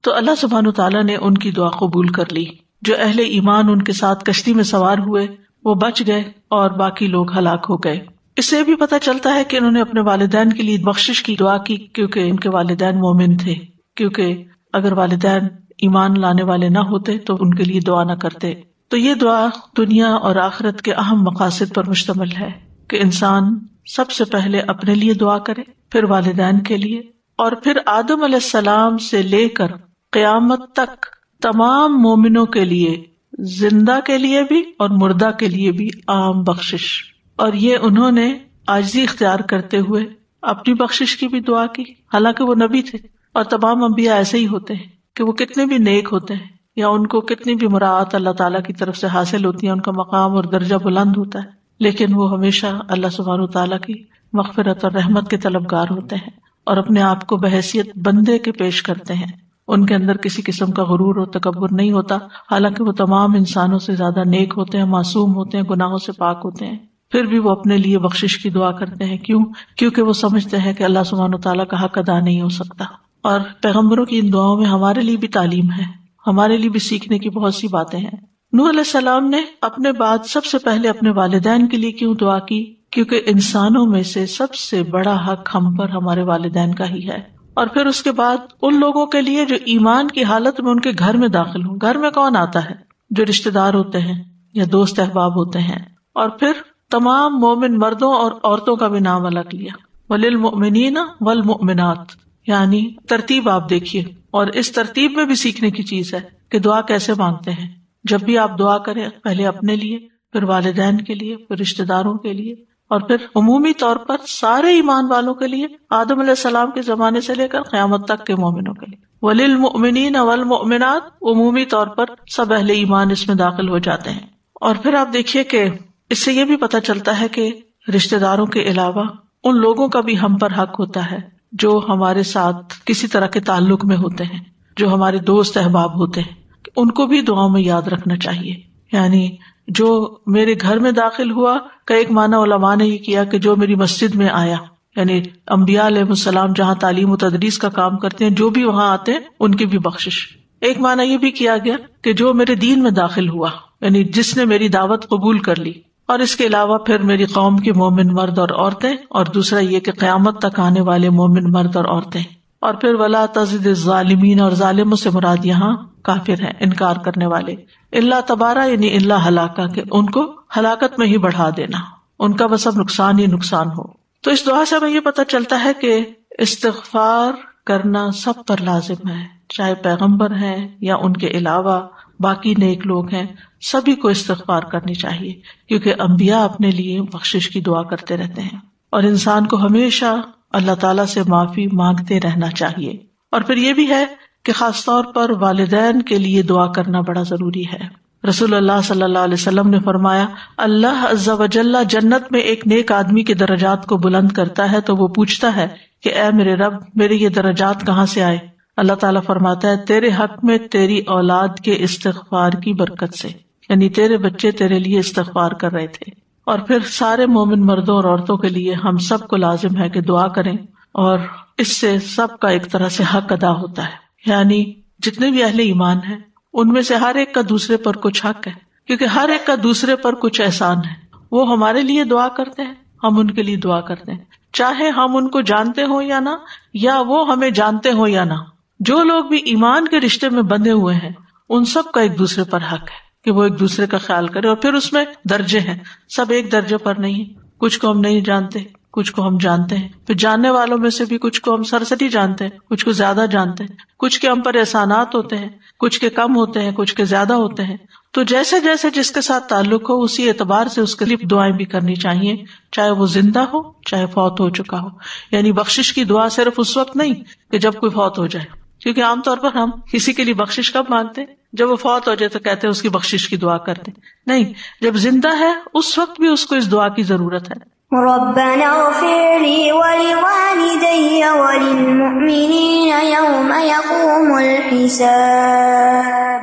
تو اللہ سبحانہ تعالیٰ نے ان کی دعا قبول کر لی. جو اہل ایمان ان کے ساتھ کشتی میں سوار ہوئے وہ بچ گئے اور باقی لوگ ہلاک ہو گئے. اس سے بھی پتہ چلتا ہے کہ انہوں نے اپنے والدین کے لیے بخشش کی دعا کی کیونکہ ان کے والدین مومن تھے. کیونکہ اگر والدین ایمان لانے والے نہ ہوتے تو ان کے لیے دعا نہ کرتے. تو یہ دعا دنیا اور آخرت کے اہم مقاصد پر مشتمل ہے کہ انسان سب سے پہلے اپنے لیے دعا کرے، پھر والدین کے لیے، اور پھر آدم علیہ السلام سے لے کر قیامت تک تمام مومنوں کے لیے، زندہ کے لیے بھی اور مردہ کے لیے بھی عام بخشش. اور یہ انہوں نے عاجزی اختیار کرتے ہوئے اپنی بخشش کی بھی دعا کی. حالانکہ وہ نبی تھے اور تمام انبیاء ایسے ہی ہوتے ہیں کہ وہ کتنے بھی نیک ہوتے ہیں یا ان کو کتنی بھی مراعات اللہ تعالیٰ کی طرف سے حاصل ہوتی ہے، ان کا مقام اور درجہ بلند ہوتا ہے، لیکن وہ ہمیشہ اللہ سبحانہ تعالیٰ کی مغفرت اور رحمت کے طلبگار ہوتے ہیں اور اپنے آپ کو بحیثیت بندے کے پیش کرتے ہیں. ان کے اندر کسی قسم کا غرور اور تکبر نہیں ہوتا، حالانکہ وہ تمام انسانوں سے زیادہ نیک ہوتے ہیں، معصوم ہوتے ہیں، گناہوں سے پاک ہوتے ہیں. پھر بھی وہ اپنے لیے بخشش کی دعا کرتے ہیں. کیونکہ وہ سمجھتے ہیں کہ اللہ سبحانہ تعالیٰ کا حق ادا نہیں ہو سکتا. اور پیغمبروں کی ان دعاؤں میں ہمارے لیے بھی تعلیم ہے، ہمارے لیے بھی سیکھنے کی بہت سی باتیں ہیں. نوح علیہ السلام نے اپنے بعد سب سے پہلے اپنے والدین کے لیے کیوں دعا کی؟ کیونکہ انسانوں میں سے سب سے بڑا حق ہم پر ہمارے والدین کا ہی ہے. اور پھر اس کے بعد ان لوگوں کے لیے جو ایمان کی حالت میں ان کے گھر میں داخل ہوں. گھر میں کون آتا ہے؟ جو رشتے دار ہوتے ہیں یا دوست احباب ہوتے ہیں. اور پھر تمام مومن مردوں اور عورتوں کا بھی نام الگ لیا، وَلِلْمُؤْمِنِينَ وَالْمُؤْمِنَاتِ. یعنی ترتیب آپ دیکھیے، اور اس ترتیب میں بھی سیکھنے کی چیز ہے کہ دعا کیسے مانگتے ہیں. جب بھی آپ دعا کریں پہلے اپنے لیے، پھر والدین کے لیے، پھر رشتے داروں کے لیے، اور پھر عمومی طور پر سارے ایمان والوں کے لیے، آدم علیہ السلام کے زمانے سے لے کر قیامت تک کے مومنوں کے لیے. وَلِلْمُؤْمِنِينَ وَالْمُؤْمِنَاتِ، عمومی طور پر سب اہل ایمان اس میں داخل ہو جاتے ہیں. اور پھر آپ دیکھیے کہ اس سے یہ بھی پتہ چلتا ہے کہ رشتے داروں کے علاوہ ان لوگوں کا بھی ہم پر حق ہوتا ہے جو ہمارے ساتھ کسی طرح کے تعلق میں ہوتے ہیں، جو ہمارے دوست احباب ہوتے ہیں. ان کو بھی دعاؤں میں یاد رکھنا چاہیے. یعنی جو میرے گھر میں داخل ہوا کا ایک معنی علماء نے یہ کیا کہ جو میری مسجد میں آیا، یعنی انبیاء علیہ السلام جہاں تعلیم و تدریس کا کام کرتے ہیں، جو بھی وہاں آتے ہیں ان کی بھی بخشش. ایک معنی یہ بھی کیا گیا کہ جو میرے دین میں داخل ہوا، یعنی جس نے میری دعوت قبول کر لی. اور اس کے علاوہ پھر میری قوم کے مومن مرد اور عورتیں، اور دوسرا یہ کہ قیامت تک آنے والے مومن مرد اور عورتیں. اور پھر ولا تزد الظالمین، اور ظالموں سے مراد یہاں کافر ہیں، انکار کرنے والے. اللہ تبارہ یعنی اللہ ہلاکا، کہ ان کو ہلاکت میں ہی بڑھا دینا، ان کا بس اب نقصان ہی نقصان ہو. تو اس دعا سے ہمیں یہ پتہ چلتا ہے کہ استغفار کرنا سب پر لازم ہے، چاہے پیغمبر ہیں یا ان کے علاوہ باقی نیک لوگ ہیں، سبھی کو استغفار کرنی چاہیے. کیونکہ انبیاء اپنے لیے بخشش کی دعا کرتے رہتے ہیں، اور انسان کو ہمیشہ اللہ تعالیٰ سے معافی مانگتے رہنا چاہیے. اور پھر یہ بھی ہے کہ خاص طور پر والدین کے لیے دعا کرنا بڑا ضروری ہے. رسول اللہ صلی اللہ علیہ وسلم نے فرمایا، اللہ عز و جل جنت میں ایک نیک آدمی کے درجات کو بلند کرتا ہے تو وہ پوچھتا ہے کہ اے میرے رب، میرے یہ درجات کہاں سے آئے؟ اللہ تعالیٰ فرماتا ہے تیرے حق میں تیری اولاد کے استغفار کی برکت سے، یعنی تیرے بچے تیرے لیے استغفار کر رہے تھے. اور پھر سارے مومن مردوں اور عورتوں کے لیے ہم سب کو لازم ہے کہ دعا کریں، اور اس سے سب کا ایک طرح سے حق ادا ہوتا ہے. یعنی جتنے بھی اہل ایمان ہیں ان میں سے ہر ایک کا دوسرے پر کچھ حق ہے، کیونکہ ہر ایک کا دوسرے پر کچھ احسان ہے. وہ ہمارے لیے دعا کرتے ہیں، ہم ان کے لیے دعا کرتے ہیں، چاہے ہم ان کو جانتے ہوں یا نہ، یا وہ ہمیں جانتے ہوں یا نہ. جو لوگ بھی ایمان کے رشتے میں بندھے ہوئے ہیں ان سب کا ایک دوسرے پر حق ہے کہ وہ ایک دوسرے کا خیال کرے. اور پھر اس میں درجے ہیں، سب ایک درجے پر نہیں. کچھ کو ہم نہیں جانتے، کچھ کو ہم جانتے ہیں. پھر جاننے والوں میں سے بھی کچھ کو ہم سرسری جانتے ہیں، کچھ کو زیادہ جانتے ہیں، کچھ کے ہم پر احسانات ہوتے ہیں، کچھ کے کم ہوتے ہیں، کچھ کے زیادہ ہوتے ہیں. تو جیسے جیسے جس کے ساتھ تعلق ہو اسی اعتبار سے اس کے لیے دعائیں بھی کرنی چاہیے، چاہے وہ زندہ ہو چاہے فوت ہو چکا ہو. یعنی بخشش کی دعا صرف اس وقت نہیں کہ جب کوئی فوت ہو جائے، کیونکہ عام طور پر ہم کسی کے لیے بخشش کب مانگتے ہیں؟ جب وہ فوت ہو جائے تو کہتے ہیں اس کی بخشش کی دعا کرتے. نہیں، جب زندہ ہے اس وقت بھی اس کو اس دعا کی ضرورت ہے. ربنا اغفر لي ولوالدي وللمؤمنين يوم يقوم الحساب.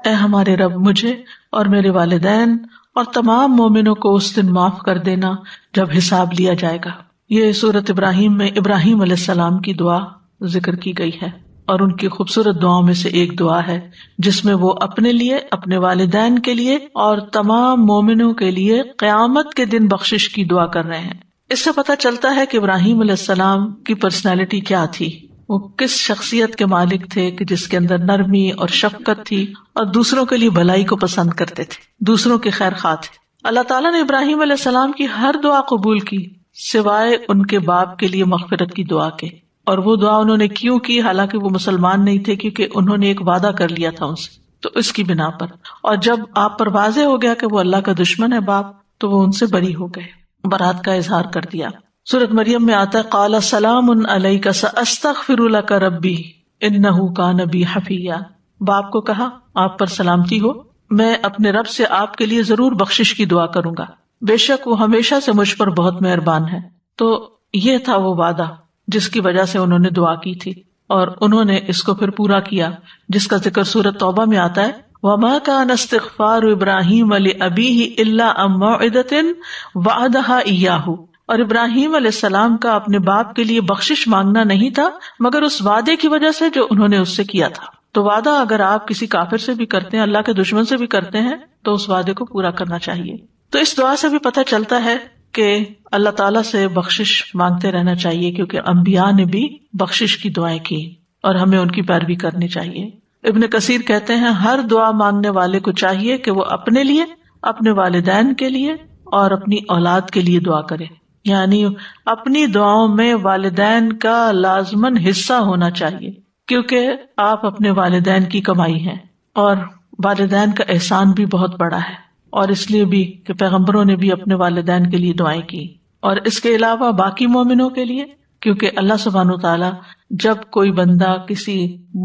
اے ہمارے رب، مجھے اور میرے والدین اور تمام مومنوں کو اس دن معاف کر دینا جب حساب لیا جائے گا. یہ سورۃ ابراہیم میں ابراہیم علیہ السلام کی دعا ذکر کی گئی ہے. اور ان کی خوبصورت دعاؤں میں سے ایک دعا ہے جس میں وہ اپنے لیے، اپنے والدین کے لیے اور تمام مومنوں کے لیے قیامت کے دن بخشش کی دعا کر رہے ہیں۔ اس سے پتہ چلتا ہے کہ ابراہیم علیہ السلام کی پرسنالٹی کیا تھی، وہ کس شخصیت کے مالک تھے کہ جس کے اندر نرمی اور شفقت تھی اور دوسروں کے لیے بھلائی کو پسند کرتے تھے، دوسروں کے خیر خواہ تھے۔ اللہ تعالیٰ نے ابراہیم علیہ السلام کی ہر دعا قبول کی سوائے ان کے باپ کے لیے مغفرت کی دعا کے، اور وہ دعا انہوں نے کیوں کی؟ حالانکہ وہ مسلمان نہیں تھے، کیونکہ انہوں نے ایک وعدہ کر لیا تھا ان سے، تو اس کی بنا پر، اور جب آپ پر واضح ہو گیا کہ وہ اللہ کا دشمن ہے باپ، تو وہ ان سے بری ہو گئے، برات کا اظہار کر دیا۔ سورۃ مریم میں آتا ہے قال سلام علیک ساستغفر لک ربی انہ کان بی حفیا، باپ کو کہا آپ پر سلامتی ہو، میں اپنے رب سے آپ کے لیے ضرور بخشش کی دعا کروں گا، بے شک وہ ہمیشہ سے مجھ پر بہت مہربان ہے۔ تو یہ تھا وہ وعدہ جس کی وجہ سے انہوں نے دعا کی تھی، اور انہوں نے اس کو پھر پورا کیا، جس کا ذکر سورۃ توبہ میں آتا ہے وَمَا كَانَ اسْتِغْفَارُ إِبْرَاهِيمَ لِأَبِيهِ إِلَّا عَن مَّوْعِدَةٍ وَعَدَهَا إِيَّاهُ، اور ابراہیم علیہ السلام کا اپنے باپ کے لیے بخشش مانگنا نہیں تھا مگر اس وعدے کی وجہ سے جو انہوں نے اس سے کیا تھا۔ تو وعدہ اگر آپ کسی کافر سے بھی کرتے ہیں، اللہ کے دشمن سے بھی کرتے ہیں، تو اس وعدے کو پورا کرنا چاہیے۔ تو اس دعا سے بھی پتہ چلتا ہے کہ اللہ تعالیٰ سے بخشش مانگتے رہنا چاہیے، کیونکہ انبیاء نے بھی بخشش کی دعائیں کی اور ہمیں ان کی پیروی کرنی چاہیے۔ ابن کثیر کہتے ہیں ہر دعا مانگنے والے کو چاہیے کہ وہ اپنے لیے، اپنے والدین کے لیے اور اپنی اولاد کے لیے دعا کرے، یعنی اپنی دعاؤں میں والدین کا لازماً حصہ ہونا چاہیے، کیونکہ آپ اپنے والدین کی کمائی ہیں، اور والدین کا احسان بھی بہت بڑا ہے، اور اس لیے بھی کہ پیغمبروں نے بھی اپنے والدین کے لیے دعائیں کی، اور اس کے علاوہ باقی مومنوں کے لیے، کیونکہ اللہ سبحانہ وتعالیٰ جب کوئی بندہ کسی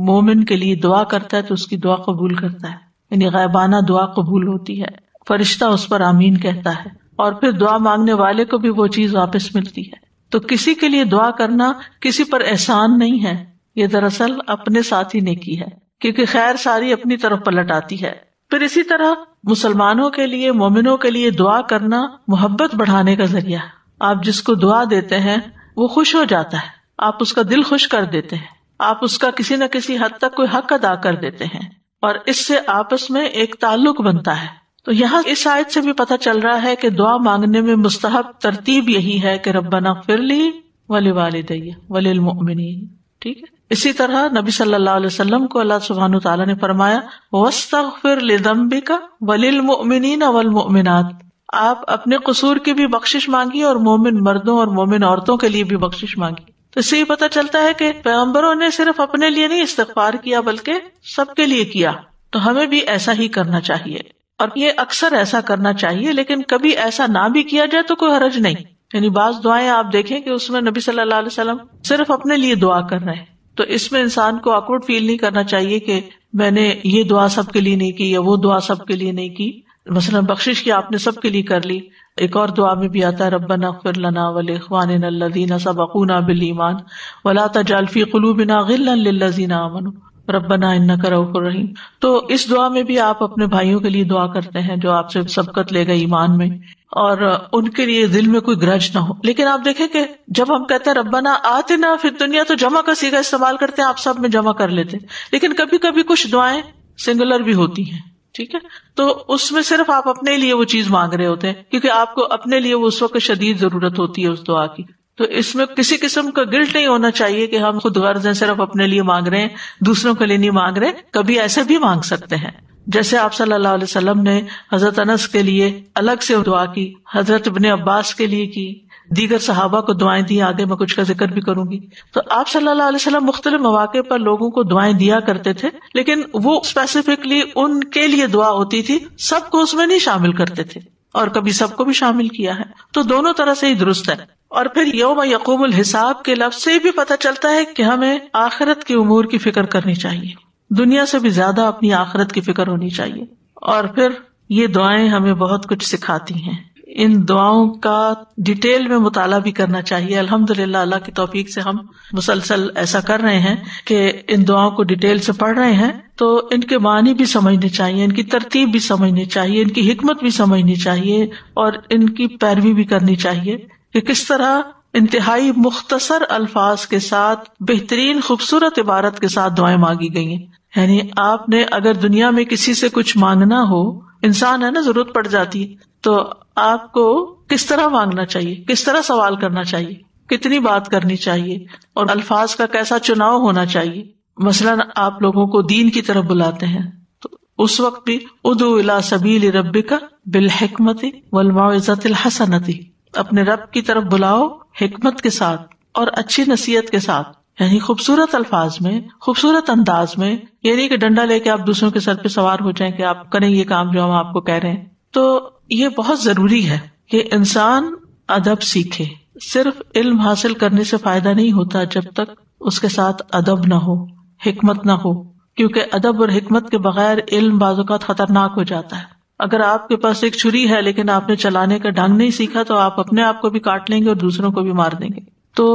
مومن کے لیے دعا کرتا ہے تو اس کی دعا قبول کرتا ہے، یعنی غائبانہ دعا قبول ہوتی ہے، فرشتہ اس پر آمین کہتا ہے، اور پھر دعا مانگنے والے کو بھی وہ چیز واپس ملتی ہے۔ تو کسی کے لیے دعا کرنا کسی پر احسان نہیں ہے، یہ دراصل اپنے ساتھ ہی نیکی ہے، کیونکہ خیر ساری اپنی طرف پلٹ آتی ہے۔ پھر اسی طرح مسلمانوں کے لیے، مومنوں کے لیے دعا کرنا محبت بڑھانے کا ذریعہ ہے۔ آپ جس کو دعا دیتے ہیں وہ خوش ہو جاتا ہے، آپ اس کا دل خوش کر دیتے ہیں، آپ اس کا کسی نہ کسی حد تک کوئی حق ادا کر دیتے ہیں، اور اس سے آپس میں ایک تعلق بنتا ہے۔ تو یہاں اس آیت سے بھی پتہ چل رہا ہے کہ دعا مانگنے میں مستحب ترتیب یہی ہے کہ ربنا اغفر لی ولوالدی وللمؤمنین، ٹھیک ہے۔ اسی طرح نبی صلی اللہ علیہ وسلم کو اللہ سبحانہ وتعالیٰ نے فرمایا واستغفر لذنبک وللمؤمنین والمؤمنات، آپ اپنے قصور کی بھی بخشش مانگی اور مومن مردوں اور مومن عورتوں کے لیے بھی بخشش مانگی۔ تو اس سے یہ پتہ چلتا ہے کہ پیغمبروں نے صرف اپنے لیے نہیں استغفار کیا بلکہ سب کے لیے کیا، تو ہمیں بھی ایسا ہی کرنا چاہیے، اور یہ اکثر ایسا کرنا چاہیے، لیکن کبھی ایسا نہ بھی کیا جائے تو کوئی حرج نہیں۔ یعنی بعض دعائیں آپ دیکھیں کہ اس میں نبی صلی اللہ علیہ وسلم صرف اپنے لیے دعا کر رہے ہیں، تو اس میں انسان کو آکورڈ فیل نہیں کرنا چاہیے کہ میں نے یہ دعا سب کے لیے نہیں کی یا وہ دعا سب کے لیے نہیں کی۔ مثلا بخشش کی آپ نے سب کے لیے کر لی، ایک اور دعا میں بھی آتا ہے ربنا اغفر لنا ولاخواننا الذین سبقونا بالایمان ولا تجعل فی قلوبنا غلا للذین آمنوا ربنا انک رؤوف رحیم۔ تو اس دعا میں بھی آپ اپنے بھائیوں کے لیے دعا کرتے ہیں جو آپ سے سبقت لے گئے ایمان میں، اور ان کے لیے دل میں کوئی گرج نہ ہو۔ لیکن آپ دیکھیں کہ جب ہم کہتے ہیں ربنا آتنا فی الدنیا تو جمع کا صیغہ استعمال کرتے ہیں، آپ سب میں جمع کر لیتے ہیں، لیکن کبھی کبھی کچھ دعائیں سنگولر بھی ہوتی ہیں، ٹھیک ہے، تو اس میں صرف آپ اپنے لیے وہ چیز مانگ رہے ہوتے ہیں، کیونکہ آپ کو اپنے لیے اس وقت شدید ضرورت ہوتی ہے اس دعا کی۔ تو اس میں کسی قسم کا گلٹ نہیں ہونا چاہیے کہ ہم خود غرض ہیں، صرف اپنے لیے مانگ رہے ہیں، دوسروں کے لیے نہیں مانگ رہے، کبھی ایسے بھی مانگ سکتے ہیں۔ جیسے آپ صلی اللہ علیہ وسلم نے حضرت انس کے لیے الگ سے دعا کی، حضرت ابن عباس کے لیے کی، دیگر صحابہ کو دعائیں دی، آگے میں کچھ کا ذکر بھی کروں گی۔ تو آپ صلی اللہ علیہ وسلم مختلف مواقع پر لوگوں کو دعائیں دیا کرتے تھے، لیکن وہ اسپیسیفکلی ان کے لیے دعا ہوتی تھی، سب کو اس میں نہیں شامل کرتے تھے، اور کبھی سب کو بھی شامل کیا ہے، تو دونوں طرح سے ہی درست ہے۔ اور پھر یوم یقوم الحساب کے لفظ سے بھی پتہ چلتا ہے کہ ہمیں آخرت کے امور کی فکر کرنی چاہیے، دنیا سے بھی زیادہ اپنی آخرت کی فکر ہونی چاہیے۔ اور پھر یہ دعائیں ہمیں بہت کچھ سکھاتی ہیں، ان دعاؤں کا ڈیٹیل میں مطالعہ بھی کرنا چاہیے۔ الحمدللہ اللہ کی توفیق سے ہم مسلسل ایسا کر رہے ہیں کہ ان دعاؤں کو ڈیٹیل سے پڑھ رہے ہیں، تو ان کے معنی بھی سمجھنے چاہیے، ان کی ترتیب بھی سمجھنی چاہیے، ان کی حکمت بھی سمجھنی چاہیے، اور ان کی پیروی بھی کرنی چاہیے کہ کس طرح انتہائی مختصر الفاظ کے ساتھ بہترین خوبصورت عبارت کے ساتھ دعائیں مانگی گئی ہیں. یعنی آپ نے اگر دنیا میں کسی سے کچھ مانگنا ہو، انسان ہے نا، ضرورت پڑ جاتی ہے، تو آپ کو کس طرح مانگنا چاہیے، کس طرح سوال کرنا چاہیے، کتنی بات کرنی چاہیے، اور الفاظ کا کیسا چناؤ ہونا چاہیے. مثلاً آپ لوگوں کو دین کی طرف بلاتے ہیں تو اس وقت بھی ادعو الی سبیل ربک بالحکمت والموعظۃ الحسنۃ، اپنے رب کی طرف بلاؤ حکمت کے ساتھ اور اچھی نصیحت کے ساتھ، یعنی خوبصورت الفاظ میں، خوبصورت انداز میں. یعنی کہ ڈنڈا لے کے آپ دوسروں کے سر پہ سوار ہو جائیں کہ آپ کریں یہ کام جو ہم آپ کو کہہ رہے ہیں. تو یہ بہت ضروری ہے کہ انسان ادب سیکھے. صرف علم حاصل کرنے سے فائدہ نہیں ہوتا جب تک اس کے ساتھ ادب نہ ہو، حکمت نہ ہو، کیونکہ ادب اور حکمت کے بغیر علم بعض اوقات خطرناک ہو جاتا ہے. اگر آپ کے پاس ایک چھری ہے لیکن آپ نے چلانے کا ڈھنگ نہیں سیکھا تو آپ اپنے آپ کو بھی کاٹ لیں گے اور دوسروں کو بھی مار دیں گے. تو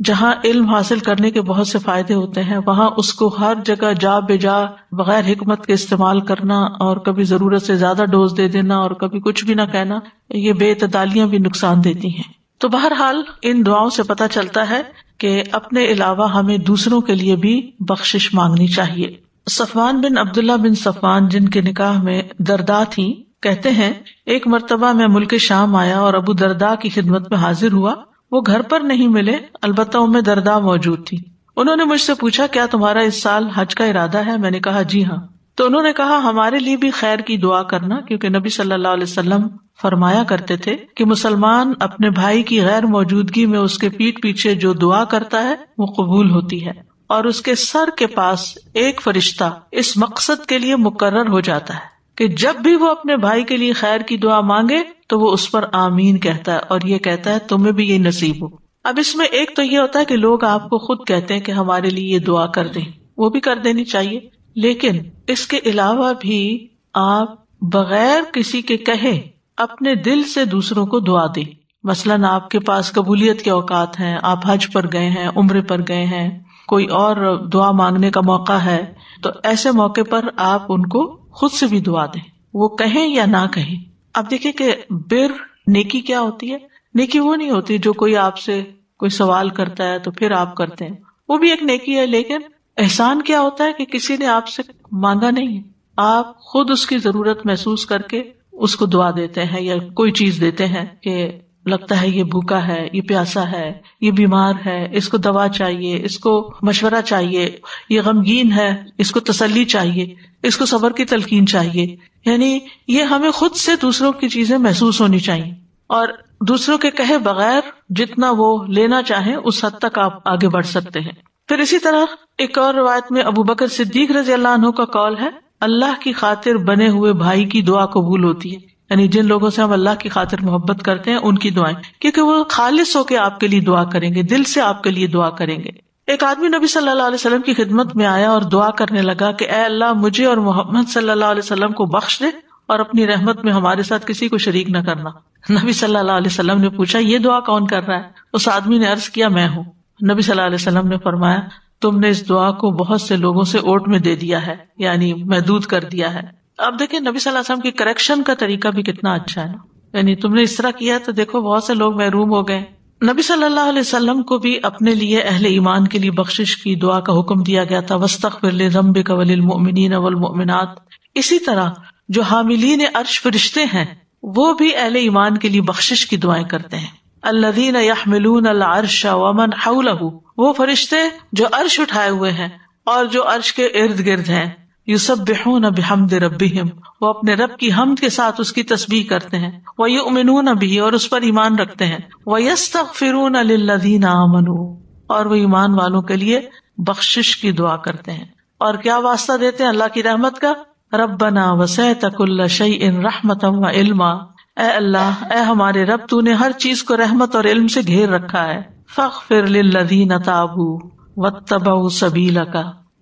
جہاں علم حاصل کرنے کے بہت سے فائدے ہوتے ہیں وہاں اس کو ہر جگہ جا بے جا بغیر حکمت کے استعمال کرنا اور کبھی ضرورت سے زیادہ ڈوز دے دینا اور کبھی کچھ بھی نہ کہنا، یہ بے اعتدالیاں بھی نقصان دیتی ہیں. تو بہرحال ان دعاؤں سے پتہ چلتا ہے کہ اپنے علاوہ ہمیں دوسروں کے لیے بھی بخشش مانگنی چاہیے. صفوان بن عبداللہ بن صفوان جن کے نکاح میں درداء تھیں، کہتے ہیں ایک مرتبہ میں ملک شام آیا اور ابو درداء کی خدمت میں حاضر ہوا. وہ گھر پر نہیں ملے، البتہ ام درداء موجود تھی. انہوں نے مجھ سے پوچھا کیا تمہارا اس سال حج کا ارادہ ہے؟ میں نے کہا جی ہاں. تو انہوں نے کہا ہمارے لیے بھی خیر کی دعا کرنا، کیونکہ نبی صلی اللہ علیہ وسلم فرمایا کرتے تھے کہ مسلمان اپنے بھائی کی غیر موجودگی میں اس کے پیٹھ پیچھے جو دعا کرتا ہے وہ قبول ہوتی ہے، اور اس کے سر کے پاس ایک فرشتہ اس مقصد کے لیے مقرر ہو جاتا ہے کہ جب بھی وہ اپنے بھائی کے لیے خیر کی دعا مانگے تو وہ اس پر آمین کہتا ہے اور یہ کہتا ہے تمہیں بھی یہ نصیب ہو. اب اس میں ایک تو یہ ہوتا ہے کہ لوگ آپ کو خود کہتے ہیں کہ ہمارے لیے یہ دعا کر دیں، وہ بھی کر دینی چاہیے، لیکن اس کے علاوہ بھی آپ بغیر کسی کے کہے اپنے دل سے دوسروں کو دعا دیں. مثلاً آپ کے پاس قبولیت کے اوقات ہیں، آپ حج پر گئے ہیں، عمرے پر گئے ہیں، کوئی اور دعا مانگنے کا موقع ہے، تو ایسے موقع پر آپ ان کو خود سے بھی دعا دیں، وہ کہیں یا نہ کہیں. اب دیکھیں کہ بر نیکی کیا ہوتی ہے؟ نیکی وہ نہیں ہوتی جو کوئی آپ سے کوئی سوال کرتا ہے تو پھر آپ کرتے ہیں، وہ بھی ایک نیکی ہے. لیکن احسان کیا ہوتا ہے کہ کسی نے آپ سے مانگا نہیں ہے، آپ خود اس کی ضرورت محسوس کر کے اس کو دعا دیتے ہیں یا کوئی چیز دیتے ہیں کہ لگتا ہے یہ بھوکا ہے، یہ پیاسا ہے، یہ بیمار ہے، اس کو دوا چاہیے، اس کو مشورہ چاہیے، یہ غمگین ہے، اس کو تسلی چاہیے، اس کو صبر کی تلقین چاہیے. یعنی یہ ہمیں خود سے دوسروں کی چیزیں محسوس ہونی چاہیے، اور دوسروں کے کہے بغیر جتنا وہ لینا چاہیں اس حد تک آپ آگے بڑھ سکتے ہیں. پھر اسی طرح ایک اور روایت میں ابو بکر صدیق رضی اللہ عنہ کا قول ہے اللہ کی خاطر بنے ہوئے بھائی کی دعا قبول ہوتی ہے. یعنی جن لوگوں سے ہم اللہ کی خاطر محبت کرتے ہیں ان کی دعائیں، کیونکہ وہ خالص ہو کے آپ کے لیے دعا کریں گے، دل سے آپ کے لیے دعا کریں گے. ایک آدمی نبی صلی اللہ علیہ وسلم کی خدمت میں آیا اور دعا کرنے لگا کہ اے اللہ مجھے اور محمد صلی اللہ علیہ وسلم کو بخش دے اور اپنی رحمت میں ہمارے ساتھ کسی کو شریک نہ کرنا. نبی صلی اللہ علیہ وسلم نے پوچھا یہ دعا کون کر رہا ہے؟ اس آدمی نے عرض کیا میں ہوں. نبی صلی اللہ علیہ وسلم نے فرمایا تم نے اس دعا کو بہت سے لوگوں سے اوٹ میں دے دیا ہے، یعنی محدود کر دیا ہے. اب دیکھیں نبی صلی اللہ علیہ وسلم کی کریکشن کا طریقہ بھی کتنا اچھا ہے نا، یعنی تم نے اس طرح کیا تو دیکھو بہت سے لوگ محروم ہو گئے. نبی صلی اللہ علیہ وسلم کو بھی اپنے لیے اہل ایمان کے لیے بخشش کی دعا کا حکم دیا گیا تھا، وَاسْتَغْفِرْ لِذَنبِكَ وَلِلْمُؤْمِنِينَ وَالْمُؤْمِنَاتِ. اسی طرح جو حاملین عرش فرشتے ہیں وہ بھی اہل ایمان کے لیے بخشش کی دعائیں کرتے ہیں. الذین یحملون العرش ومن حولہ، وہ فرشتے جو عرش اٹھائے ہوئے ہیں اور جو عرش کے ارد گرد ہیں. یسبحون بحمد ربہم، وہ اپنے رب کی حمد کے ساتھ اس کی تسبیح کرتے ہیں. ویؤمنون بہ، اور اس پر ایمان رکھتے ہیں. ویستغفرون للذین آمنوا، اور وہ ایمان والوں کے لیے بخشش کی دعا کرتے ہیں. اور کیا واسطہ دیتے ہیں اللہ کی رحمت کا؟ ربنا وسعت کل شیء رحمتا وعلما، اے اللہ، اے ہمارے رب تو نے ہر چیز کو رحمت اور علم سے گھیر رکھا ہے. فاغفر للذین تابوا واتبعوا سبیلک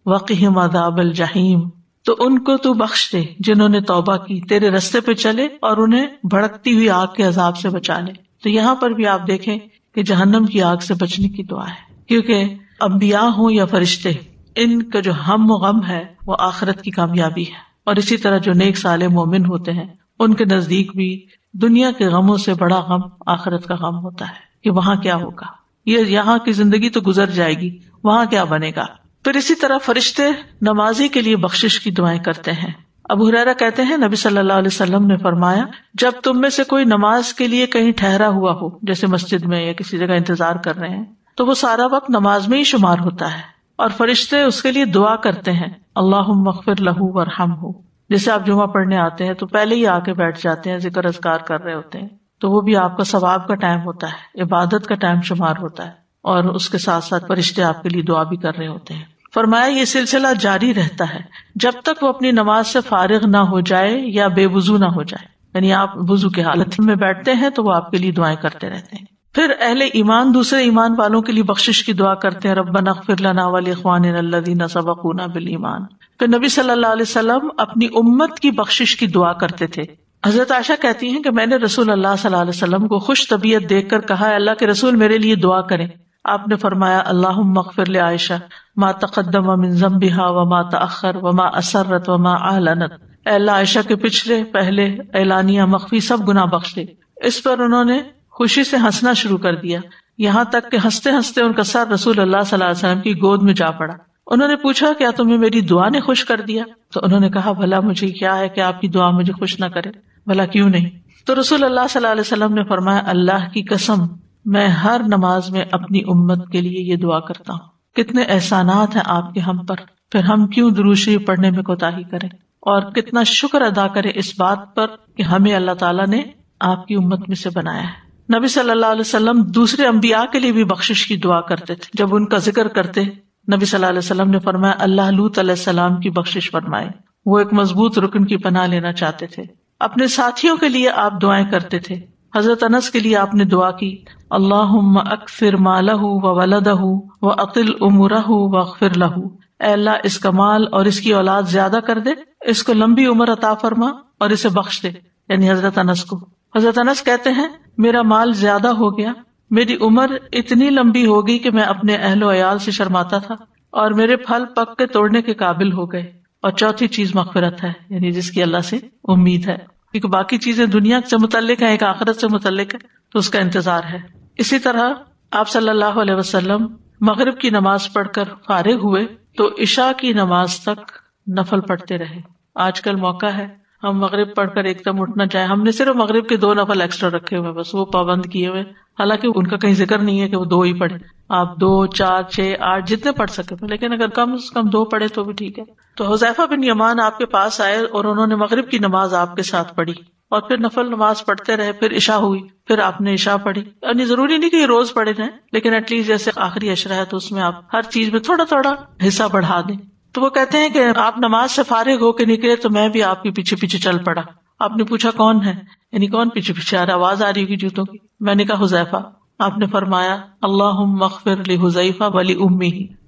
وقہم عذاب الجحیم، تو ان کو تو بخش دے جنہوں نے توبہ کی، تیرے رستے پہ چلے اور انہیں بھڑکتی ہوئی آگ کے عذاب سے بچا لے. تو یہاں پر بھی آپ دیکھیں کہ جہنم کی آگ سے بچنے کی دعا ہے، کیونکہ انبیاء ہوں یا فرشتے، ان کا جو ہم و غم ہے وہ آخرت کی کامیابی ہے. اور اسی طرح جو نیک صالح مومن ہوتے ہیں ان کے نزدیک بھی دنیا کے غموں سے بڑا غم آخرت کا غم ہوتا ہے، کہ وہاں کیا ہوگا، یہ یہاں کی زندگی تو گزر جائے گی، وہاں کیا بنے گا. پھر اسی طرح فرشتے نمازی کے لیے بخشش کی دعائیں کرتے ہیں. ابو ہریرہ کہتے ہیں نبی صلی اللہ علیہ وسلم نے فرمایا، جب تم میں سے کوئی نماز کے لیے کہیں ٹھہرا ہوا ہو، جیسے مسجد میں یا کسی جگہ انتظار کر رہے ہیں، تو وہ سارا وقت نماز میں ہی شمار ہوتا ہے، اور فرشتے اس کے لیے دعا کرتے ہیں، اللہم اغفر لہ وارحمہ. جیسے آپ جمعہ پڑھنے آتے ہیں تو پہلے ہی آ کے بیٹھ جاتے ہیں، ذکر اذکار کر رہے ہوتے ہیں، تو وہ بھی آپ کا ثواب کا ٹائم ہوتا ہے، عبادت کا ٹائم شمار ہوتا ہے، اور اس کے ساتھ ساتھ فرشتے آپ کے لیے دعا بھی کر رہے ہوتے ہیں. فرمایا یہ سلسلہ جاری رہتا ہے جب تک وہ اپنی نماز سے فارغ نہ ہو جائے یا بے وضو نہ ہو جائے، یعنی آپ وضو کی حالت میں بیٹھتے ہیں تو وہ آپ کے لیے دعائیں کرتے رہتے ہیں. پھر اہل ایمان دوسرے ایمان والوں کے لیے بخشش کی دعا کرتے ہیں، ربنا اغفر لنا ولاخواننا الذین سبقونا بالایمان. پھر نبی صلی اللہ علیہ وسلم اپنی امت کی بخشش کی دعا کرتے تھے. حضرت عائشہ کہتی ہیں کہ میں نے رسول اللہ صلی اللہ علیہ وسلم کو خوش طبیعت دیکھ کر کہا، اللہ کے رسول میرے لیے دعا کریں. آپ نے فرمایا، اللہم اغفر لعائشہ ما تقدم من ذنبها وما تأخر وما اسرت وما اعلنت. اے اللہ عائشہ کے پچھلے، پہلے، اعلانیہ، مخفی سب گناہ بخش دے. اس پر انہوں نے خوشی سے ہنسنا شروع کر دیا، یہاں تک کہ ہنستے ہنستے ان کا سر رسول اللہ صلی اللہ علیہ وسلم کی گود میں جا پڑا. انہوں نے پوچھا، کیا تمہیں میری دعا نے خوش کر دیا؟ تو انہوں نے کہا، بھلا مجھے کیا ہے کہ آپ کی دعا مجھے خوش نہ کرے، بھلا کیوں نہیں؟ تو رسول اللہ صلی اللہ علیہ وسلم نے فرمایا، اللہ کی قسم میں ہر نماز میں اپنی امت کے لیے یہ دعا کرتا ہوں. کتنے احسانات ہیں آپ کے ہم پر، پھر ہم کیوں درود شریف پڑھنے میں کوتاہی کریں، اور کتنا شکر ادا کریں اس بات پر کہ ہمیں اللہ تعالیٰ نے آپ کی امت میں سے بنایا ہے. نبی صلی اللہ علیہ وسلم دوسرے انبیاء کے لیے بھی بخشش کی دعا کرتے تھے. جب ان کا ذکر کرتے نبی صلی اللہ علیہ وسلم نے فرمایا، اللہ لوط علیہ السلام کی بخشش فرمائے. وہ ایک مضبوط رکن کی پناہ لینا چاہتے تھے. اپنے ساتھیوں کے لیے آپ دعائیں کرتے تھے. حضرت انس کے لیے آپ نے دعا کی، اللہم اکثر مالہ وولدہ واطل عمرہ واغفر لہ. اے اللہ اس کا مال اور اس کی اولاد زیادہ کر دے، اس کو لمبی عمر عطا فرما اور اسے بخش دے. یعنی حضرت انس کو. حضرت انس کہتے ہیں، میرا مال زیادہ ہو گیا، میری عمر اتنی لمبی ہو گئی کہ میں اپنے اہل و عیال سے شرماتا تھا، اور میرے پھل پک کے توڑنے کے قابل ہو گئے. اور چوتھی چیز مغفرت ہے، یعنی جس کی اللہ سے امید ہے، کیونکہ باقی چیزیں دنیا سے متعلق ہیں، ایک آخرت سے متعلق ہے، تو اس کا انتظار ہے. اسی طرح آپ صلی اللہ علیہ وسلم مغرب کی نماز پڑھ کر فارغ ہوئے تو عشاء کی نماز تک نفل پڑھتے رہے. آج کل موقع ہے ہم مغرب پڑھ کر ایک دم اٹھنا چاہیں، ہم نے صرف مغرب کے 2 نفل ایکسٹرا رکھے ہوئے، بس وہ پابند کیے ہوئے، حالانکہ ان کا کہیں ذکر نہیں ہے کہ وہ 2 ہی پڑھے. آپ 2، 4، 6، 8 جتنے پڑھ سکے، لیکن اگر کم از کم 2 پڑھے تو بھی ٹھیک ہے. تو حذیفہ بن یمان آپ کے پاس آئے اور انہوں نے مغرب کی نماز آپ کے ساتھ پڑھی، اور پھر نفل نماز پڑھتے رہے. پھر عشاء ہوئی، پھر آپ نے عشاء پڑھی. یعنی ضروری نہیں کہ یہ روز پڑھے جائیں، لیکن ایٹ لیسٹ جیسے آخری عشرہ ہے تو اس میں آپ ہر چیز میں تھوڑا تھوڑا حصہ بڑھا دیں. تو وہ کہتے ہیں کہ آپ نماز سے فارغ ہو کے نکلے تو میں بھی آپ کے پیچھے پیچھے چل پڑا. آپ نے پوچھا کون ہے، یعنی کون پیچھے پیچھے آ رہا، آواز آ رہی ہوگی جوتوں کی. میں نے کہا حذیفہ. آپ نے فرمایا، اللہم اغفر لحذیفہ ولامہ.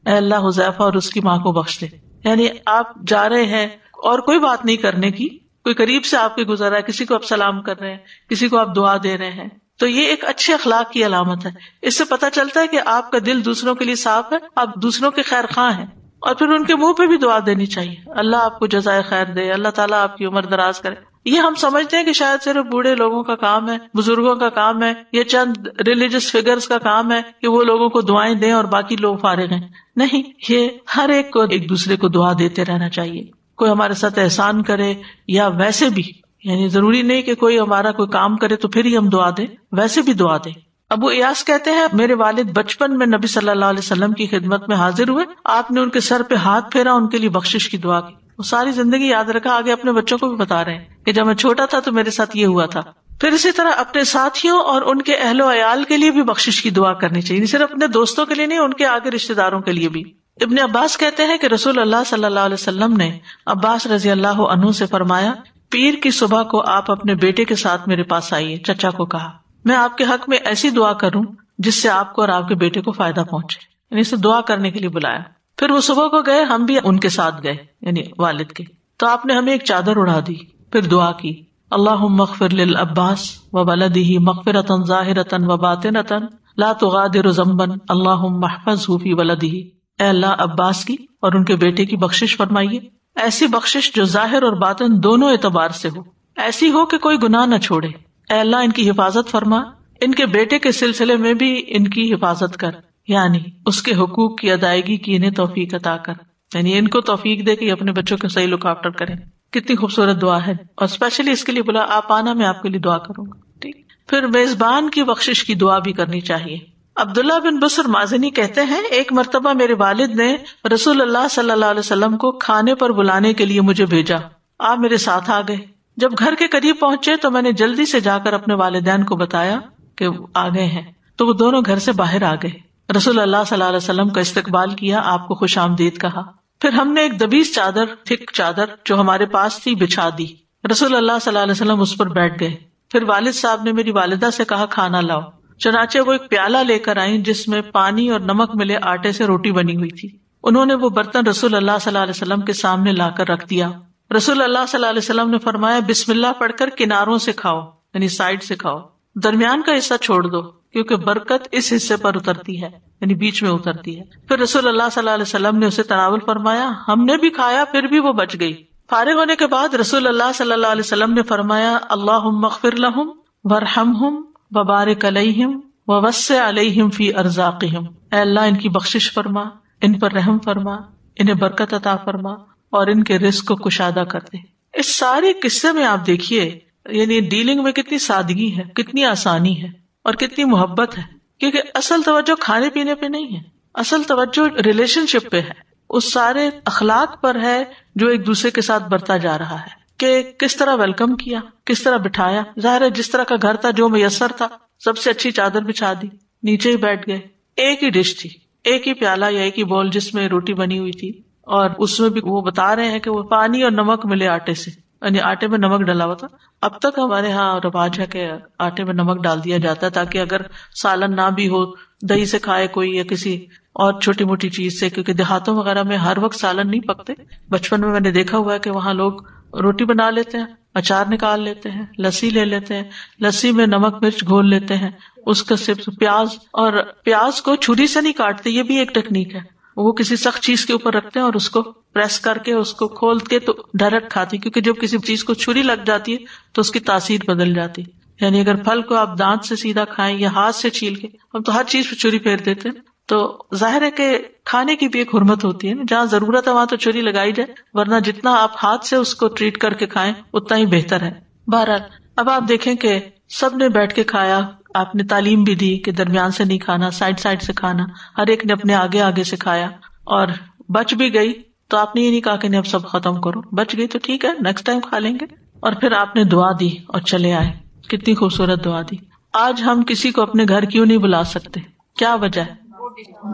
اے اللہ حذیفہ اور اس کی ماں کو بخش دے. یعنی آپ جا رہے ہیں اور کوئی بات نہیں کرنے کی، کوئی قریب سے آپ کے گزر رہا ہے، کسی کو آپ سلام کر رہے ہیں، کسی کو آپ دعا دے رہے ہیں، تو یہ ایک اچھے اخلاق کی علامت ہے. اس سے پتہ چلتا ہے کہ آپ کا دل دوسروں کے لیے صاف ہے، آپ دوسروں کے خیر خواہ ہیں. اور پھر ان کے منہ پہ بھی دعا دینی چاہیے، اللہ آپ کو جزائے خیر دے، اللہ تعالیٰ آپ کی عمر دراز کرے. یہ ہم سمجھتے ہیں کہ شاید صرف بوڑھے لوگوں کا کام ہے، بزرگوں کا کام ہے، یا چند ریلیجس فگرز کا کام ہے کہ وہ لوگوں کو دعائیں دیں اور باقی لوگ فارغ ہیں. نہیں، یہ ہر ایک کو ایک دوسرے کو دعا دیتے رہنا چاہیے. کوئی ہمارے ساتھ احسان کرے یا ویسے بھی، یعنی ضروری نہیں کہ کوئی ہمارا کوئی کام کرے تو پھر ہی ہم دعا دیں، ویسے بھی دعا دیں. ابو ایاس کہتے ہیں، میرے والد بچپن میں نبی صلی اللہ علیہ وسلم کی خدمت میں حاضر ہوئے، آپ نے ان کے سر پہ ہاتھ پھیرا، ان کے لیے بخشش کی دعا کی. وہ ساری زندگی یاد رکھا، آگے اپنے بچوں کو بھی بتا رہے ہیں کہ جب میں چھوٹا تھا تو میرے ساتھ یہ ہوا تھا. پھر اسی طرح اپنے ساتھیوں اور ان کے اہل و عیال کے لیے بھی بخشش کی دعا کرنی چاہیے، صرف اپنے دوستوں کے لیے نہیں، ان کے آگے رشتے داروں کے لیے بھی. ابن عباس کہتے ہیں کہ رسول اللہ صلی اللہ علیہ وسلم نے عباس رضی اللہ عنہ سے فرمایا، پیر کی صبح کو آپ اپنے بیٹے کے ساتھ میرے پاس آئیے. چچا کو کہا، میں آپ کے حق میں ایسی دعا کروں جس سے آپ کو اور آپ کے بیٹے کو فائدہ پہنچے. یعنی اسے دعا کرنے کے لیے بلایا. پھر وہ صبح کو گئے، ہم بھی ان کے ساتھ گئے، یعنی والد کے. تو آپ نے ہمیں ایک چادر اڑا دی، پھر دعا کی، اللہم اغفر للعباس وولدہ مغفرۃ ظاہرۃ وباطنۃ لا تغادر ذنبا اللہم احفظہ فی ولدہ. اے اللہ عباس کی اور ان کے بیٹے کی بخشش فرمائیے، ایسی بخشش جو ظاہر اور باطن دونوں اعتبار سے ہو، ایسی ہو کہ کوئی گناہ نہ چھوڑے. اے اللہ ان کی حفاظت فرما، ان کے بیٹے کے سلسلے میں بھی ان کی حفاظت کر، یعنی اس کے حقوق کی ادائیگی کی انہیں توفیق عطا کر، یعنی ان کو توفیق دے کہ اپنے بچوں کا صحیح لک آفٹر کریں. کتنی خوبصورت دعا ہے، اور اسپیشلی اس کے لیے بولا آپ آنا، میں آپ کے لیے دعا کروں گا. ٹھیک. پھر میزبان کی بخشش کی دعا بھی کرنی چاہیے. عبداللہ بن بصر مازنی کہتے ہیں ایک مرتبہ میرے والد نے رسول اللہ صلی اللہ علیہ وسلم کو کھانے پر بلانے کے لیے مجھے بھیجا. آپ میرے ساتھ آ گئے. جب گھر کے قریب پہنچے تو میں نے جلدی سے جا کر اپنے والدین کو بتایا کہ آ گئے ہیں، تو وہ دونوں گھر سے باہر آ گئے. رسول اللہ صلی اللہ علیہ وسلم کا استقبال کیا، آپ کو خوش آمدید کہا. پھر ہم نے ایک دبیز چادر، تھک چادر جو ہمارے پاس تھی، بچھا دی. رسول اللہ صلی اللہ علیہ وسلم اس پر بیٹھ گئے. پھر والد صاحب نے میری والدہ سے کہا کھانا لاؤ. چنانچہ وہ ایک پیالہ لے کر آئیں جس میں پانی اور نمک ملے آٹے سے روٹی بنی ہوئی تھی. انہوں نے وہ برتن رسول اللہ صلی اللہ علیہ وسلم کے سامنے لا کر رکھ دیا. رسول اللہ صلی اللہ علیہ وسلم نے فرمایا بسم اللہ پڑھ کر کناروں سے کھاؤ، یعنی سائڈ سے کھاؤ، درمیان کا حصہ چھوڑ دو کیونکہ برکت اس حصے پر اترتی ہے، یعنی بیچ میں اترتی ہے. پھر رسول اللہ صلی اللہ علیہ وسلم نے اسے تناول فرمایا. ہم نے بھی کھایا، پھر بھی وہ بچ گئی. فارغ ہونے کے بعد رسول اللہ صلی اللہ علیہ وسلم نے فرمایا اللہم اغفر لہم وارحمہم وبارک علیہم ووسع علیہم فی ارزاقہم. اے اللہ ان کی بخشش فرما، ان پر رحم فرما، انہیں برکت عطا فرما اور ان کے رزق کو کشادہ کر دے. اس سارے قصے میں آپ دیکھیے یعنی ڈیلنگ میں کتنی سادگی ہے، کتنی آسانی ہے اور کتنی محبت ہے، کیونکہ اصل توجہ کھانے پینے پہ نہیں ہے، اصل توجہ ریلیشن شپ پہ ہے، اس سارے اخلاق پر ہے جو ایک دوسرے کے ساتھ برتا جا رہا ہے کہ کس طرح ویلکم کیا، کس طرح بٹھایا. ظاہر ہے جس طرح کا گھر تھا، جو میسر تھا، سب سے اچھی چادر بچھا دی، نیچے ہی بیٹھ گئے. ایک ہی ڈش تھی، ایک ہی پیالہ یا ایک ہی بول جس میں روٹی بنی ہوئی تھی، اور اس میں بھی وہ بتا رہے ہیں کہ وہ پانی اور نمک ملے آٹے سے، یعنی آٹے میں نمک ڈلا ہوا تھا. اب تک ہمارے ہاں رواج ہے کہ آٹے میں نمک ڈال دیا جاتا ہے تاکہ اگر سالن نہ بھی ہو، دہی سے کھائے کوئی یا کسی اور چھوٹی موٹی چیز سے، کیونکہ دیہاتوں وغیرہ میں ہر وقت سالن نہیں پکتے. بچپن میں نے دیکھا ہوا ہے کہ وہاں لوگ روٹی بنا لیتے ہیں، اچار نکال لیتے ہیں، لسی لے لیتے ہیں، لسی میں نمک مرچ گھول لیتے ہیں، اس کا صرف پیاز کو چھری سے نہیں کاٹتے، یہ بھی ایک ٹیکنیک ہے. وہ کسی سخت چیز کے اوپر رکھتے ہیں اور اس کو پریس کر کے اس کو کھول کے تو ڈائریکٹ کھاتے، کیونکہ جب کسی چیز کو چھری لگ جاتی ہے تو اس کی تاثیر بدل جاتی. یعنی اگر پھل کو آپ دانت سے سیدھا کھائیں یا ہاتھ سے چھیل کے، ہم تو ہر چیز پہ چھری پھیر دیتے ہیں، تو ظاہر ہے کہ کھانے کی بھی ایک حرمت ہوتی ہے نا، جہاں ضرورت ہے وہاں تو چھری لگائی جائے، ورنہ جتنا آپ ہاتھ سے اس کو ٹریٹ کر کے کھائیں اتنا ہی بہتر ہے. بہرحال اب آپ دیکھیں کہ سب نے بیٹھ کے کھایا. آپ نے تعلیم بھی دی کہ درمیان سے نہیں کھانا، سائڈ سائڈ سے کھانا، ہر ایک نے اپنے آگے آگے سے کھایا. اور بچ بھی گئی تو آپ نے یہ نہیں کہا کہ نہیں اب سب ختم کرو، بچ گئی تو ٹھیک ہے نیکسٹ ٹائم کھا لیں گے. اور پھر آپ نے دعا دی اور چلے آئے. کتنی خوبصورت دعا دی. آج ہم کسی کو اپنے گھر کیوں نہیں بلا سکتے؟ کیا وجہ ہے؟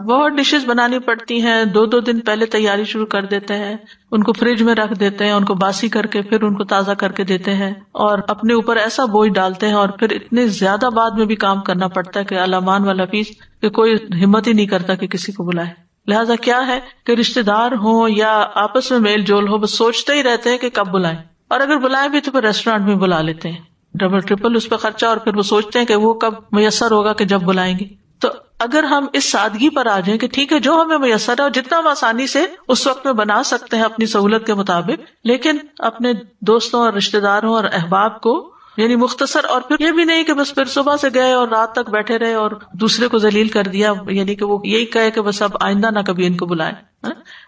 بہت ڈشز بنانی پڑتی ہیں، 2 دن پہلے تیاری شروع کر دیتے ہیں، ان کو فریج میں رکھ دیتے ہیں، ان کو باسی کر کے پھر ان کو تازہ کر کے دیتے ہیں، اور اپنے اوپر ایسا بوجھ ڈالتے ہیں، اور پھر اتنے زیادہ بعد میں بھی کام کرنا پڑتا ہے کہ الامان والا فیس کہ کوئی ہمت ہی نہیں کرتا کہ کسی کو بلائے. لہٰذا کیا ہے کہ رشتے دار ہوں یا آپس میں میل جول ہو، بس سوچتے ہی رہتے ہیں کہ کب بلائیں، اور اگر بلائیں بھی تو پھر ریسٹورینٹ میں بلا لیتے ہیں، ڈبل ٹرپل اس پہ خرچہ، اور پھر وہ سوچتے ہیں کہ وہ کب میسر ہوگا کہ جب بلائیں گے. تو اگر ہم اس سادگی پر آ جائیں کہ ٹھیک ہے جو ہمیں میسر ہے اور جتنا ہم آسانی سے اس وقت میں بنا سکتے ہیں اپنی سہولت کے مطابق، لیکن اپنے دوستوں اور رشتے داروں اور احباب کو یعنی مختصر، اور پھر یہ بھی نہیں کہ بس پھر صبح سے گئے اور رات تک بیٹھے رہے اور دوسرے کو ذلیل کر دیا، یعنی کہ وہ یہی کہے کہ بس اب آئندہ نہ کبھی ان کو بلائیں.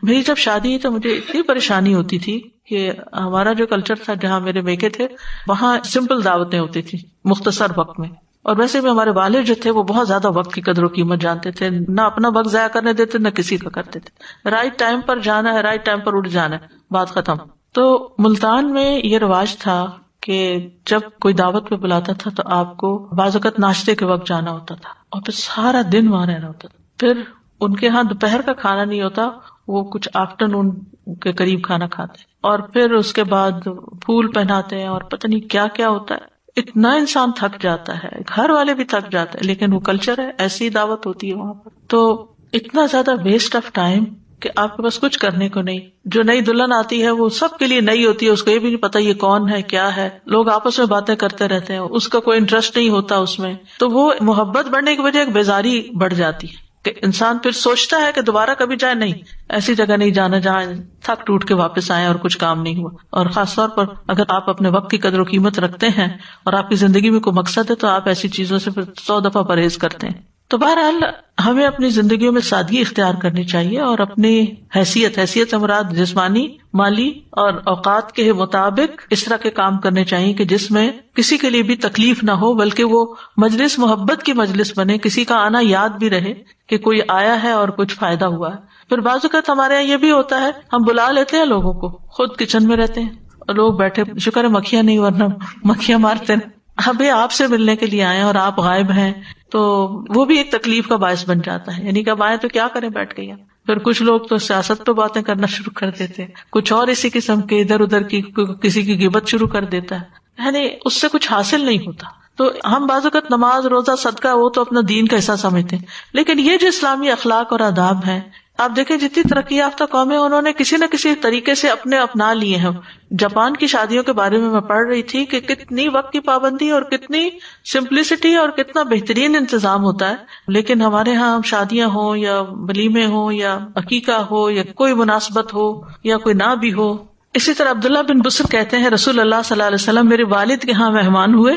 میری جب شادی ہوئی تو مجھے اتنی پریشانی ہوتی تھی کہ ہمارا جو کلچر تھا جہاں میرے میکے تھے وہاں سمپل دعوتیں ہوتی تھی مختصر وقت میں، اور ویسے بھی ہمارے والد جو تھے وہ بہت زیادہ وقت کی قدر و قیمت جانتے تھے، نہ اپنا وقت ضائع کرنے دیتے نہ کسی کا کرتے تھے. رائٹ ٹائم پر جانا ہے، رائٹ ٹائم پر اٹھ جانا ہے، بات ختم. تو ملتان میں یہ رواج تھا کہ جب کوئی دعوت پہ بلاتا تھا تو آپ کو بعض اوقات ناشتے کے وقت جانا ہوتا تھا اور پھر سارا دن وہاں رہنا ہوتا تھا. پھر ان کے ہاں دوپہر کا کھانا نہیں ہوتا، وہ کچھ آفٹر نون کے قریب کھانا کھاتے ہیں، اور پھر اس کے بعد پھول پہناتے ہیں اور پتہ نہیں کیا کیا ہوتا ہے. اتنا انسان تھک جاتا ہے، گھر والے بھی تھک جاتے ہیں، لیکن وہ کلچر ہے، ایسی دعوت ہوتی ہے وہاں پر. تو اتنا زیادہ ویسٹ آف ٹائم کہ آپ کے پاس کچھ کرنے کو نہیں. جو نئی دلہن آتی ہے وہ سب کے لیے نئی ہوتی ہے، اس کو یہ بھی نہیں پتا یہ کون ہے کیا ہے، لوگ آپس میں باتیں کرتے رہتے ہیں، اس کا کوئی انٹرسٹ نہیں ہوتا اس میں. تو وہ محبت بڑھنے کی وجہ ایک بیزاری بڑھ جاتی ہے کہ انسان پھر سوچتا ہے کہ دوبارہ کبھی جائے، نہیں، ایسی جگہ نہیں جانا جہاں تھک ٹوٹ کے واپس آئے اور کچھ کام نہیں ہوا. اور خاص طور پر اگر آپ اپنے وقت کی قدر و قیمت رکھتے ہیں اور آپ کی زندگی میں کوئی مقصد ہے تو آپ ایسی چیزوں سے پھر 100 دفعہ پرہیز کرتے ہیں. تو بہرحال ہمیں اپنی زندگیوں میں سادگی اختیار کرنی چاہیے اور اپنی حیثیت سے مراد جسمانی، مالی اور اوقات کے مطابق اس طرح کے کام کرنے چاہیے کہ جس میں کسی کے لیے بھی تکلیف نہ ہو، بلکہ وہ مجلس محبت کی مجلس بنے، کسی کا آنا یاد بھی رہے کہ کوئی آیا ہے اور کچھ فائدہ ہوا ہے. پھر بعض اوقات ہمارے یہاں یہ بھی ہوتا ہے، ہم بلا لیتے ہیں لوگوں کو، خود کچن میں رہتے ہیں اور لوگ بیٹھے، شکر ہے مکھیاں نہیں ورنہ مکھیاں مارتے ہیں. ابھی آپ سے ملنے کے لیے آئے اور آپ غائب ہیں تو وہ بھی ایک تکلیف کا باعث بن جاتا ہے. یعنی کب آئے تو کیا کریں بیٹھ کے. پھر کچھ لوگ تو سیاست پہ باتیں کرنا شروع کر دیتے ہیں، کچھ اور اسی قسم کے ادھر ادھر کی کسی کی غیبت شروع کر دیتا ہے، یعنی اس سے کچھ حاصل نہیں ہوتا. تو ہم بعض اوقات نماز، روزہ، صدقہ وہ تو اپنا دین کا حصہ سمجھتے ہیں، لیکن یہ جو اسلامی اخلاق اور آداب ہیں، آپ دیکھیں جتنی ترقی یافتہ قومیں انہوں نے کسی نہ کسی طریقے سے اپنا لیے ہیں. جاپان کی شادیوں کے بارے میں پڑھ رہی تھی کہ کتنی وقت کی پابندی اور کتنی سمپلسٹی اور کتنا بہترین انتظام ہوتا ہے. لیکن ہمارے ہاں شادیاں ہوں یا ولیمے ہوں یا عقیقہ ہو یا کوئی مناسبت ہو یا کوئی نہ بھی ہو. اسی طرح عبداللہ بن بسر کہتے ہیں رسول اللہ صلی اللہ علیہ وسلم میرے والد کے ہاں مہمان ہوئے،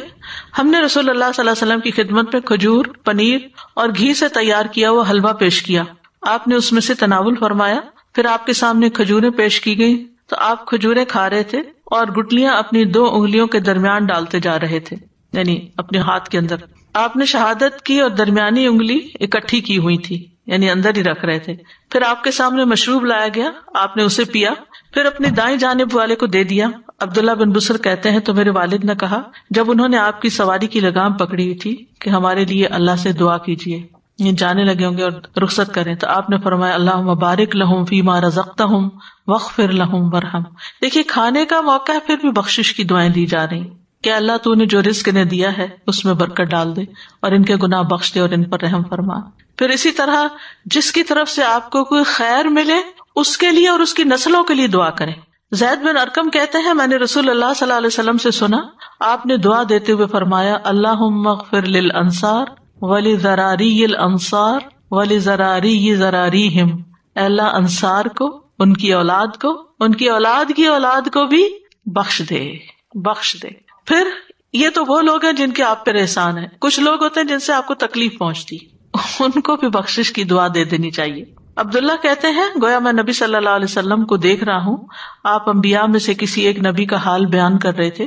ہم نے رسول اللہ صلی اللہ علیہ وسلم کی خدمت میں کھجور، پنیر اور گھی سے تیار کیا ہوا حلوہ پیش کیا. آپ نے اس میں سے تناول فرمایا، پھر آپ کے سامنے کھجوریں پیش کی گئیں تو آپ کھجوریں کھا رہے تھے اور گٹلیاں اپنی 2 انگلیوں کے درمیان ڈالتے جا رہے تھے، یعنی اپنے ہاتھ کے اندر. آپ نے شہادت کی اور درمیانی انگلی اکٹھی کی ہوئی تھی، یعنی اندر ہی رکھ رہے تھے. پھر آپ کے سامنے مشروب لایا گیا، آپ نے اسے پیا، پھر اپنی دائیں جانب والے کو دے دیا. عبداللہ بن بسر کہتے ہیں تو میرے والد نے کہا جب انہوں نے آپ کی سواری کی لگام پکڑی ہوئی تھی کہ ہمارے لیے اللہ سے دعا کیجیے، یہ جانے لگے ہوں گے اور رخصت کریں، تو آپ نے فرمایا اللہم بارک لہم فیما رزقتہم واغفر لہم ورحم. دیکھیے کھانے کا موقع ہے، پھر بھی بخشش کی دعائیں دی جا رہی کہ اللہ تو نے جو رزق انہیں دیا ہے اس میں برکت ڈال دے اور ان کے گناہ بخش دے اور ان پر رحم فرما. پھر اسی طرح جس کی طرف سے آپ کو کوئی خیر ملے اس کے لیے اور اس کی نسلوں کے لیے دعا کریں. زید بن ارقم کہتے ہیں میں نے رسول اللہ صلی اللہ علیہ وسلم سے سنا، آپ نے دعا دیتے ہوئے فرمایا اللہم اغفر للانصار ولذراریِ الانصار ولذراریِ ذراریہم. اے اللہ انصار کو، ان کی اولاد کو، ان کی اولاد کی اولاد کو بھی بخش دے. پھر یہ تو وہ لوگ ہیں جن کے آپ پر احسان ہے، کچھ لوگ ہوتے ہیں جن سے آپ کو تکلیف پہنچتی، ان کو بھی بخشش کی دعا دے دینی چاہیے. عبداللہ کہتے ہیں گویا میں نبی صلی اللہ علیہ وسلم کو دیکھ رہا ہوں، آپ انبیاء میں سے کسی ایک نبی کا حال بیان کر رہے تھے.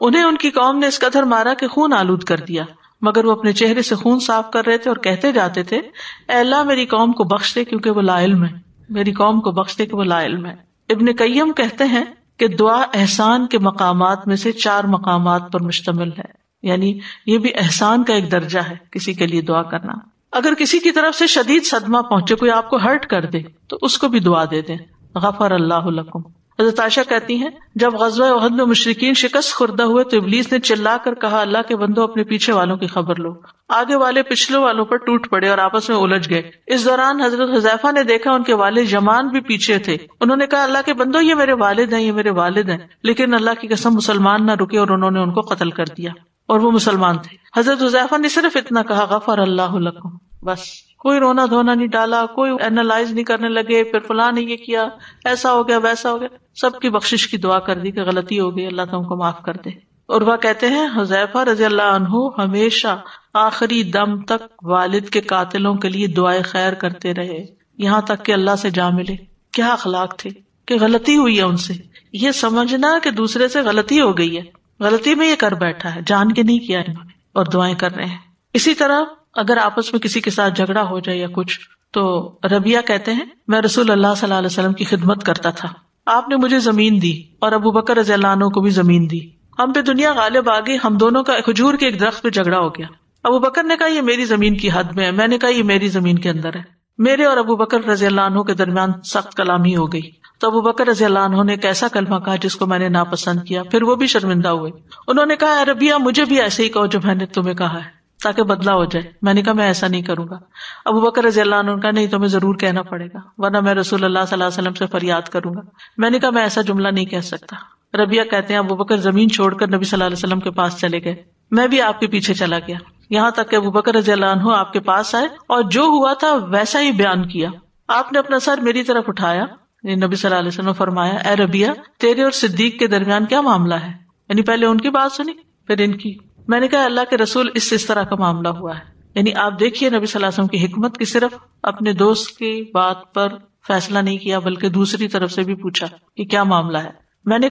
انہیں ان کی قوم نے اس قدر مارا کہ خون آلود کر دیا، مگر وہ اپنے چہرے سے خون صاف کر رہے تھے اور کہتے جاتے تھے اے اللہ میری قوم کو بخش دے کیونکہ وہ لا علم ہے، میری قوم کو بخش دے کہ وہ لا علم ہے. ابن قیم کہتے ہیں کہ دعا احسان کے مقامات میں سے 4 مقامات پر مشتمل ہے، یعنی یہ بھی احسان کا ایک درجہ ہے کسی کے لیے دعا کرنا. اگر کسی کی طرف سے شدید صدمہ پہنچے، کوئی آپ کو ہرٹ کر دے تو اس کو بھی دعا دے دیں غفر اللہ لکم. حضرت عائشہ کہتی ہیں جب غزوہ احد میں مشرکین شکست خوردہ ہوئے تو ابلیس نے چلا کر کہا اللہ کے بندو اپنے پیچھے والوں کی خبر لو. آگے والے پچھلے والوں پر ٹوٹ پڑے اور آپس میں الجھ گئے. اس دوران حضرت حذیفہ نے دیکھا ان کے والد یمان بھی پیچھے تھے. انہوں نے کہا اللہ کے بندو یہ میرے والد ہیں، یہ میرے والد ہیں. لیکن اللہ کی قسم مسلمان نہ رکے اور انہوں نے ان کو قتل کر دیا اور وہ مسلمان تھے. حضرت حذیفہ نے صرف اتنا کہا غفر اللہ لکم، بس. کوئی رونا دھونا نہیں ڈالا، کوئی اینالائز نہیں کرنے لگے پھر فلاں نے یہ کیا، ایسا ہو گیا ویسا ہو گیا. سب کی بخشش کی دعا کر دی کہ غلطی ہو گئی، اللہ تم کو معاف کر دے. اور وہ کہتے ہیں حذیفہ رضی اللہ عنہ ہمیشہ آخری دم تک والد کے قاتلوں کے لیے دعائے خیر کرتے رہے یہاں تک کہ اللہ سے جا ملے. کیا اخلاق تھے کہ غلطی ہوئی ہے ان سے، یہ سمجھنا کہ دوسرے سے غلطی ہو گئی ہے، غلطی میں یہ کر بیٹھا ہے، جان کے نہیں کیا انہوں نے، اور دعائیں کر رہے ہیں. اسی طرح اگر آپس میں کسی کے ساتھ جھگڑا ہو جائے یا کچھ، تو ربیہ کہتے ہیں میں رسول اللہ صلی اللہ علیہ وسلم کی خدمت کرتا تھا، آپ نے مجھے زمین دی اور ابو بکر رضی اللہ عنہ کو بھی زمین دی. ہم پہ دنیا غالب آ گئی، ہم دونوں کا کھجور کے ایک درخت پہ جھگڑا ہو گیا. ابو بکر نے کہا یہ میری زمین کی حد میں ہے، میں نے کہا یہ میری زمین کے اندر ہے. میرے اور ابو بکر رضی اللہ عنہ کے درمیان سخت کلامی ہو گئی. تو ابو بکر رضی اللہ عنہ نے ایک ایسا کلمہ کہا جس کو میں نے ناپسند کیا، پھر وہ بھی شرمندہ ہوئے. انہوں نے کہا اے ربیہ مجھے بھی ایسے ہی کہو جو میں نے تمہیں کہا ہے تاکہ بدلہ ہو جائے. میں نے کہا میں ایسا نہیں کروں گا. ابو بکر رضی اللہ عنہ نے کہا نہیں تمہیں ضرور کہنا پڑے گا ورنہ میں رسول اللہ صلی اللہ علیہ وسلم سے فریاد کروں گا. میں نے کہا میں ایسا جملہ نہیں کہہ سکتا. ربیہ کہتے ہیں ابو بکر زمین چھوڑ کر نبی صلی اللہ علیہ وسلم کے پاس چلے گئے، میں بھی آپ کے پیچھے چلا گیا. یہاں تک کہ ابو بکر رضی اللہ عنہ آپ کے پاس آئے اور جو ہوا تھا ویسا ہی بیان کیا. آپ نے اپنا سر میری طرف اٹھایا. نبی صلی اللہ علیہ وسلم نے فرمایا اے ربیہ تیرے اور صدیق کے درمیان کیا معاملہ ہے؟ یعنی پہلے ان کی بات سنی پھر ان کی. میں نے کہا اللہ کے رسول اس طرح کا معاملہ ہوا ہے. یعنی آپ دیکھیے نبی صلی اللہ علیہ وسلم کی حکمت کی صرف اپنے دوست کی بات پر فیصلہ نہیں کیا بلکہ دوسری طرف سے بھی پوچھا کہ کیا معاملہ ہے.